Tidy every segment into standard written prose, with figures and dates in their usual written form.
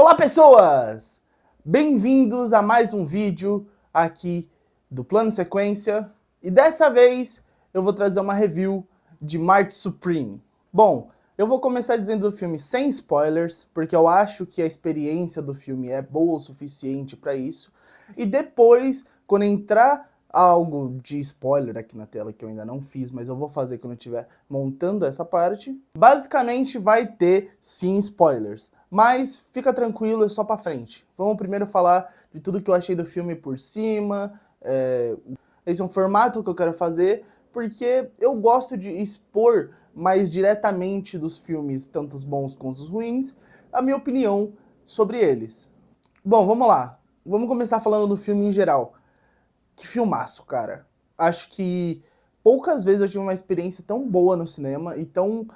Olá, pessoas! Bem-vindos a mais um vídeo aqui do Plano Sequência. E dessa vez eu vou trazer uma review de Marty Supreme. Bom, eu vou começar dizendo do filme sem spoilers, porque eu acho que a experiência do filme é boa o suficiente para isso. E depois, quando entrar algo de spoiler aqui na tela, que eu ainda não fiz, mas eu vou fazer quando eu estiver montando essa parte, basicamente vai ter sim spoilers. Mas fica tranquilo, é só pra frente. Vamos primeiro falar de tudo que eu achei do filme por cima. Esse é um formato que eu quero fazer, porque eu gosto de expor mais diretamente dos filmes, tanto os bons quanto os ruins, a minha opinião sobre eles. Bom, vamos lá. Vamos começar falando do filme em geral. Que filmaço, cara. Acho que poucas vezes eu tive uma experiência tão boa no cinema e tão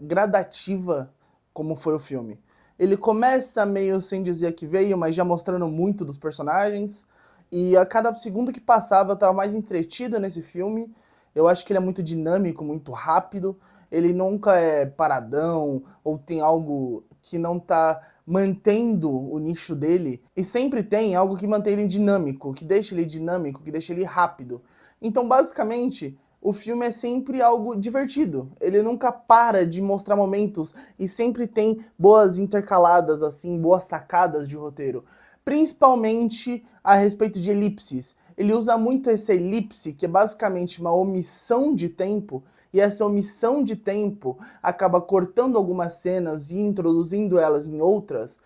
gradativa como foi o filme. Ele começa meio sem dizer que veio, mas já mostrando muito dos personagens. E a cada segundo que passava eu tava mais entretido nesse filme. Eu acho que ele é muito dinâmico, muito rápido. Ele nunca é paradão ou tem algo que não tá mantendo o nicho dele. E sempre tem algo que mantém ele dinâmico, que deixa ele rápido. Então, basicamente, o filme é sempre algo divertido. Ele nunca para de mostrar momentos e sempre tem boas intercaladas, assim, boas sacadas de roteiro. Principalmente a respeito de elipses. Ele usa muito essa elipse, que é basicamente uma omissão de tempo, e essa omissão de tempo acaba cortando algumas cenas e introduzindo elas em outras,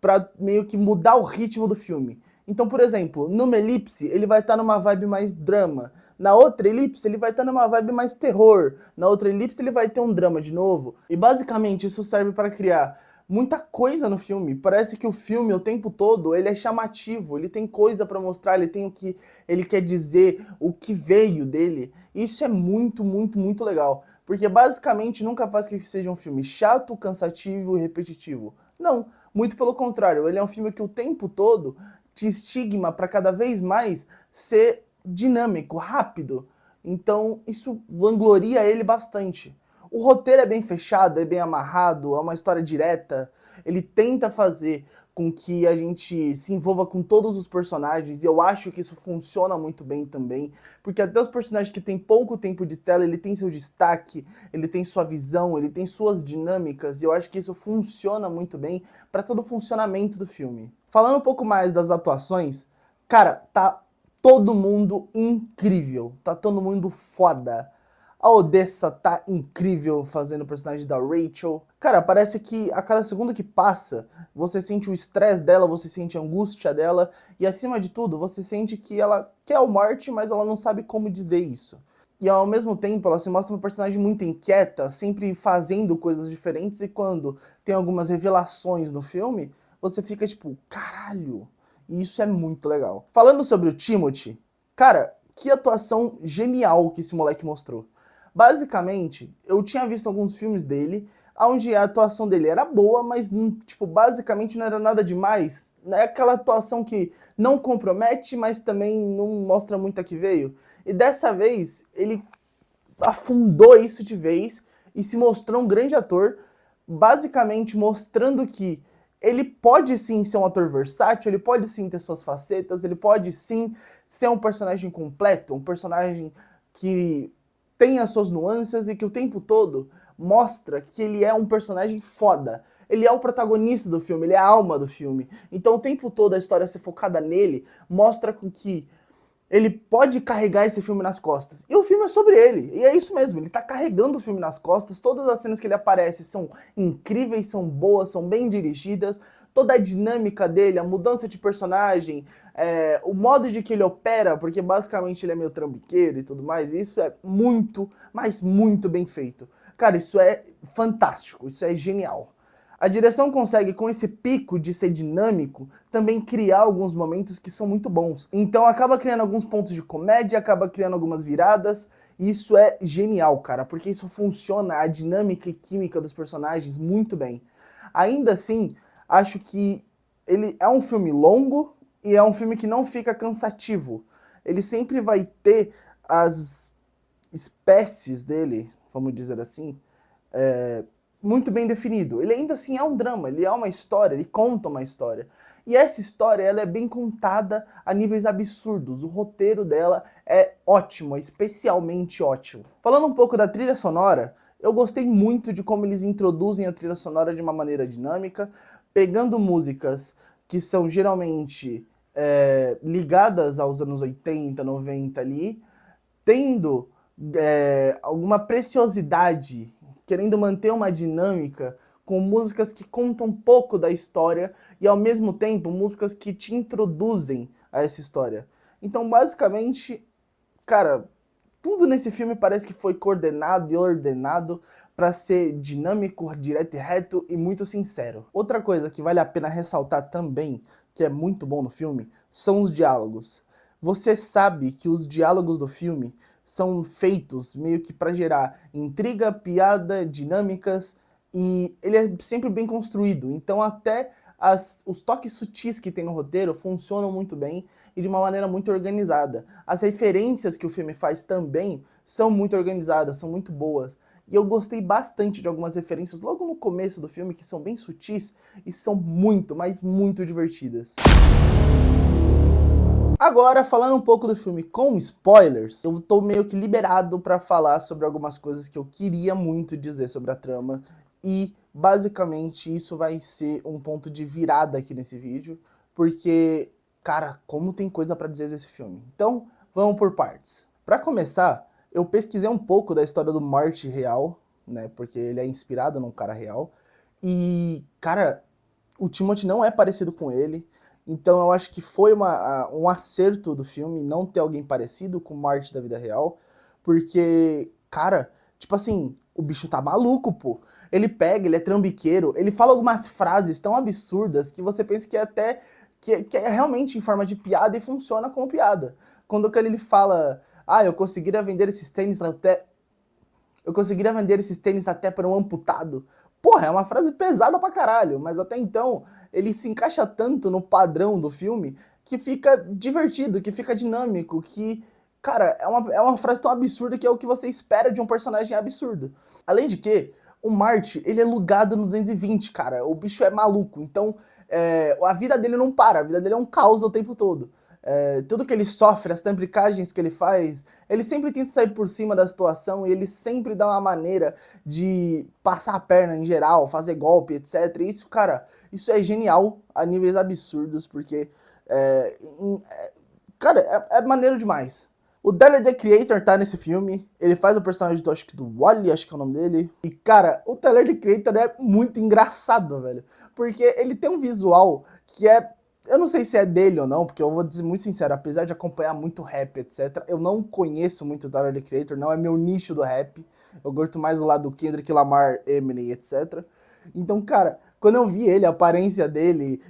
para meio que mudar o ritmo do filme. Então, por exemplo, numa elipse, ele vai estar numa vibe mais drama. Na outra elipse, ele vai estar numa vibe mais terror. Na outra elipse, ele vai ter um drama de novo. E basicamente, isso serve para criar muita coisa no filme. Parece que o filme, o tempo todo, ele é chamativo. Ele tem coisa para mostrar, ele tem o que ele quer dizer, o que veio dele. Isso é muito, muito, muito legal. Porque basicamente nunca faz que seja um filme chato, cansativo e repetitivo. Não, muito pelo contrário. Ele é um filme que o tempo todo te estigma para cada vez mais ser dinâmico, rápido. Então isso vangloria ele bastante. O roteiro é bem fechado, é bem amarrado, é uma história direta. Ele tenta fazer com que a gente se envolva com todos os personagens, e eu acho que isso funciona muito bem também, porque até os personagens que têm pouco tempo de tela, ele tem seu destaque, ele tem sua visão, ele tem suas dinâmicas, e eu acho que isso funciona muito bem para todo o funcionamento do filme. Falando um pouco mais das atuações, cara, tá todo mundo incrível, tá todo mundo foda. A Odessa tá incrível fazendo o personagem da Rachel. Cara, parece que a cada segundo que passa, você sente o estresse dela, você sente a angústia dela, e acima de tudo, você sente que ela quer o Marty, mas ela não sabe como dizer isso. E ao mesmo tempo, ela se mostra uma personagem muito inquieta, sempre fazendo coisas diferentes, e quando tem algumas revelações no filme, você fica tipo, caralho, e isso é muito legal. Falando sobre o Timothy, cara, que atuação genial que esse moleque mostrou. Basicamente, eu tinha visto alguns filmes dele, onde a atuação dele era boa, mas, tipo, basicamente não era nada demais. É aquela atuação que não compromete, mas também não mostra muito a que veio. E dessa vez, ele afundou isso de vez e se mostrou um grande ator, basicamente mostrando que ele pode sim ser um ator versátil, ele pode sim ter suas facetas, ele pode sim ser um personagem completo, um personagem que tem as suas nuances e que o tempo todo mostra que ele é um personagem foda. Ele é o protagonista do filme, ele é a alma do filme. Então o tempo todo a história ser focada nele mostra com que ele pode carregar esse filme nas costas. E o filme é sobre ele. E é isso mesmo, ele tá carregando o filme nas costas. Todas as cenas que ele aparece são incríveis, são boas, são bem dirigidas. Toda a dinâmica dele, a mudança de personagem, o modo de que ele opera, porque basicamente ele é meio trambiqueiro e tudo mais, e isso é muito, mas muito bem feito. Cara, isso é fantástico, isso é genial. A direção consegue, com esse pico de ser dinâmico, também criar alguns momentos que são muito bons. Então acaba criando alguns pontos de comédia, acaba criando algumas viradas, e isso é genial, cara, porque isso funciona, a dinâmica e química dos personagens, muito bem. Ainda assim, acho que ele é um filme longo e é um filme que não fica cansativo. Ele sempre vai ter as espécies dele, vamos dizer assim, muito bem definido. Ele ainda assim é um drama, ele é uma história, ele conta uma história. E essa história, ela é bem contada a níveis absurdos. O roteiro dela é ótimo, é especialmente ótimo. Falando um pouco da trilha sonora, eu gostei muito de como eles introduzem a trilha sonora de uma maneira dinâmica, pegando músicas que são geralmente ligadas aos anos 80, 90 ali, tendo alguma preciosidade, querendo manter uma dinâmica com músicas que contam um pouco da história e, ao mesmo tempo, músicas que te introduzem a essa história. Então, basicamente, cara, tudo nesse filme parece que foi coordenado e ordenado para ser dinâmico, direto e reto e muito sincero. Outra coisa que vale a pena ressaltar também, que é muito bom no filme, são os diálogos. Você sabe que os diálogos do filme são feitos meio que para gerar intriga, piada, dinâmicas, e ele é sempre bem construído. Então até os toques sutis que tem no roteiro funcionam muito bem e de uma maneira muito organizada. As referências que o filme faz também são muito organizadas, são muito boas. E eu gostei bastante de algumas referências logo no começo do filme que são bem sutis e são muito, mas muito divertidas. Agora, falando um pouco do filme com spoilers, eu tô meio que liberado pra falar sobre algumas coisas que eu queria muito dizer sobre a trama e, basicamente, isso vai ser um ponto de virada aqui nesse vídeo, porque, cara, como tem coisa pra dizer desse filme. Então, vamos por partes. Pra começar, eu pesquisei um pouco da história do Marty real, né, porque ele é inspirado num cara real, e, cara, o Timothy não é parecido com ele. Então eu acho que foi um acerto do filme não ter alguém parecido com o Marty da vida real, porque, cara, tipo assim, o bicho tá maluco, pô. Ele pega, ele é trambiqueiro, ele fala algumas frases tão absurdas que você pensa que é até que é realmente em forma de piada e funciona como piada. Quando ele fala, eu conseguiria vender esses tênis até... Eu conseguiria vender esses tênis até para um amputado. Porra, é uma frase pesada pra caralho, mas até então ele se encaixa tanto no padrão do filme que fica divertido, que fica dinâmico, que, cara, é uma frase tão absurda que é o que você espera de um personagem absurdo. Além de que, o Marty, ele é lugado no 220, cara, o bicho é maluco, então a vida dele não para, a vida dele é um caos o tempo todo. Tudo que ele sofre, as trambicagens que ele faz, ele sempre tenta sair por cima da situação e ele sempre dá uma maneira de passar a perna em geral, fazer golpe, etc. E isso, cara, isso é genial a níveis absurdos, porque, cara, é maneiro demais. O Tyler, the Creator, tá nesse filme, ele faz o personagem do, acho que do Wally, acho que é o nome dele. E, cara, o Tyler, the Creator é muito engraçado, velho, porque ele tem um visual que eu não sei se é dele ou não, porque eu vou dizer muito sincero, apesar de acompanhar muito rap, etc., eu não conheço muito o Tyler, the Creator, não é meu nicho do rap. Eu gosto mais do lado do Kendrick Lamar, Eminem, etc. Então, cara, quando eu vi ele, a aparência dele,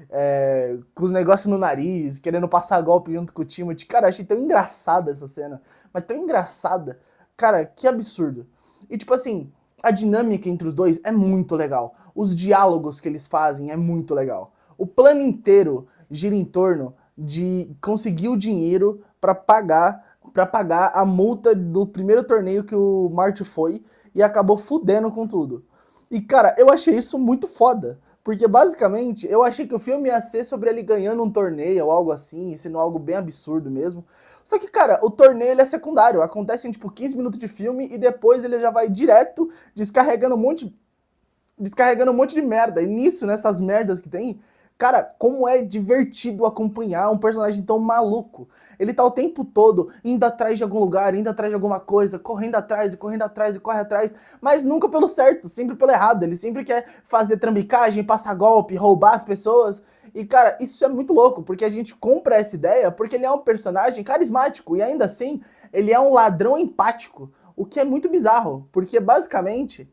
com os negócios no nariz, querendo passar golpe junto com o Timothy, cara, eu achei tão engraçada essa cena, mas tão engraçada. Cara, que absurdo. E, tipo assim, a dinâmica entre os dois é muito legal. Os diálogos que eles fazem é muito legal. O plano inteiro gira em torno de conseguir o dinheiro para pagar a multa do primeiro torneio que o Marty foi e acabou fudendo com tudo. E, cara, eu achei isso muito foda, porque basicamente eu achei que o filme ia ser sobre ele ganhando um torneio ou algo assim, sendo algo bem absurdo mesmo. Só que, cara, o torneio ele é secundário, acontece em tipo 15 minutos de filme e depois ele já vai direto descarregando um monte de merda. E nisso, nessas merdas que tem, cara, como é divertido acompanhar um personagem tão maluco. Ele tá o tempo todo indo atrás de algum lugar, indo atrás de alguma coisa, correndo atrás e correndo atrás e corre atrás, mas nunca pelo certo, sempre pelo errado. Ele sempre quer fazer trambicagem, passar golpe, roubar as pessoas. E, cara, isso é muito louco, porque a gente compra essa ideia porque ele é um personagem carismático e ainda assim ele é um ladrão empático, o que é muito bizarro, porque basicamente,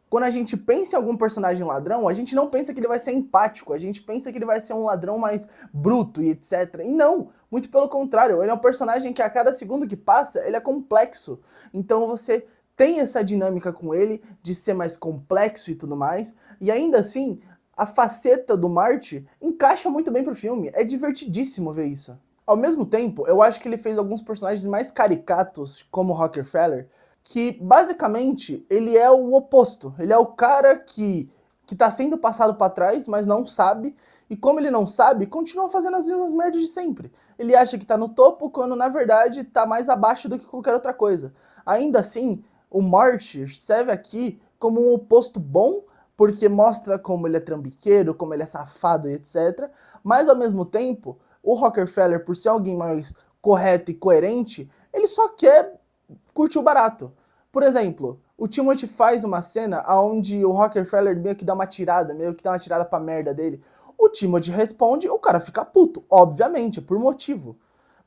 quando a gente pensa em algum personagem ladrão, a gente não pensa que ele vai ser empático, a gente pensa que ele vai ser um ladrão mais bruto e etc. E não, muito pelo contrário, ele é um personagem que a cada segundo que passa, ele é complexo. Então você tem essa dinâmica com ele de ser mais complexo e tudo mais, e ainda assim, a faceta do Marty encaixa muito bem pro filme, é divertidíssimo ver isso. Ao mesmo tempo, eu acho que ele fez alguns personagens mais caricatos, como o Rockefeller, que basicamente ele é o oposto. Ele é o cara que tá sendo passado para trás, mas não sabe, e como ele não sabe, continua fazendo as mesmas merdas de sempre. Ele acha que tá no topo, quando na verdade tá mais abaixo do que qualquer outra coisa. Ainda assim, o Marty serve aqui como um oposto bom, porque mostra como ele é trambiqueiro, como ele é safado e etc. Mas ao mesmo tempo, o Rockefeller, por ser alguém mais correto e coerente, ele só quer curtir o barato. Por exemplo, o Timothy faz uma cena onde o Rockefeller meio que dá uma tirada, pra merda dele. O Timothy responde, o cara fica puto, obviamente, por motivo.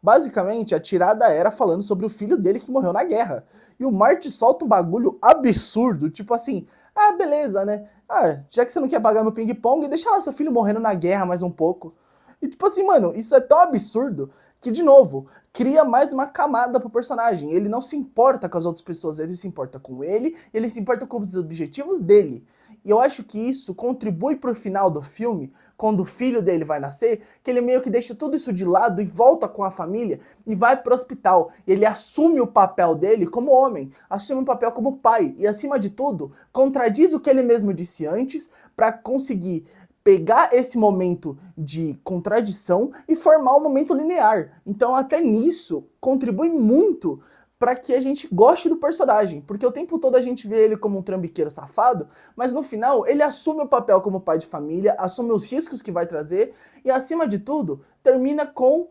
Basicamente, a tirada era falando sobre o filho dele que morreu na guerra. E o Marty solta um bagulho absurdo, tipo assim, ah, beleza, né? Ah, já que você não quer pagar meu ping-pong, deixa lá seu filho morrendo na guerra mais um pouco. E tipo assim, mano, isso é tão absurdo que, de novo, cria mais uma camada pro personagem. Ele não se importa com as outras pessoas, ele se importa com ele se importa com os objetivos dele. E eu acho que isso contribui pro final do filme, quando o filho dele vai nascer, que ele meio que deixa tudo isso de lado e volta com a família e vai pro hospital. Ele assume o papel dele como homem, assume o papel como pai e, acima de tudo, contradiz o que ele mesmo disse antes para conseguir pegar esse momento de contradição e formar um momento linear. Então até nisso contribui muito para que a gente goste do personagem, porque o tempo todo a gente vê ele como um trambiqueiro safado, mas no final ele assume o papel como pai de família, assume os riscos que vai trazer e, acima de tudo, termina com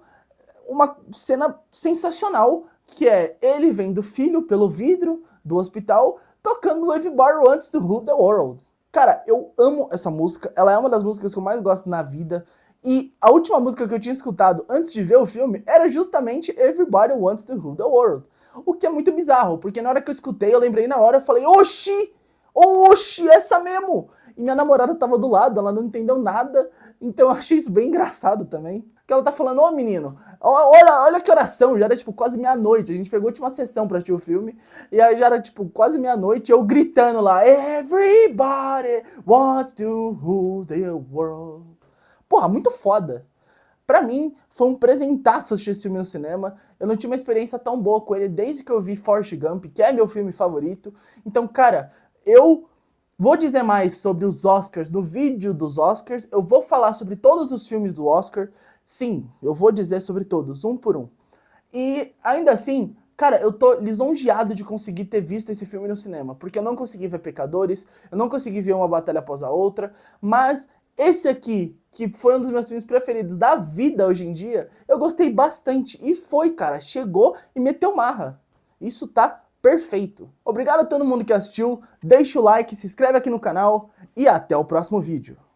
uma cena sensacional, que é ele vendo o filho pelo vidro do hospital tocando Everybody Wants to Rule the World. Cara, eu amo essa música, ela é uma das músicas que eu mais gosto na vida, e a última música que eu tinha escutado antes de ver o filme era justamente Everybody Wants to Rule the World. O que é muito bizarro, porque na hora que eu escutei, eu lembrei na hora, eu falei, oxi, essa mesmo! E minha namorada tava do lado, ela não entendeu nada, então eu achei isso bem engraçado também. Que ela tá falando, ô menino, olha que oração, já era tipo quase meia-noite, a gente pegou a última sessão pra assistir o filme, e aí já era tipo quase meia-noite, eu gritando lá, Everybody wants to rule the world. Porra, muito foda. Pra mim, foi um presentaço assistir esse filme no cinema. Eu não tinha uma experiência tão boa com ele desde que eu vi Forrest Gump, que é meu filme favorito. Então, cara, eu vou dizer mais sobre os Oscars no vídeo dos Oscars. Eu vou falar sobre todos os filmes do Oscar. Sim, eu vou dizer sobre todos, um por um. E ainda assim, cara, eu tô lisonjeado de conseguir ter visto esse filme no cinema, porque eu não consegui ver Pecadores, eu não consegui ver uma batalha após a outra, mas esse aqui, que foi um dos meus filmes preferidos da vida hoje em dia, eu gostei bastante. E foi, cara, chegou e meteu marra. Isso tá perfeito. Obrigado a todo mundo que assistiu, deixa o like, se inscreve aqui no canal e até o próximo vídeo.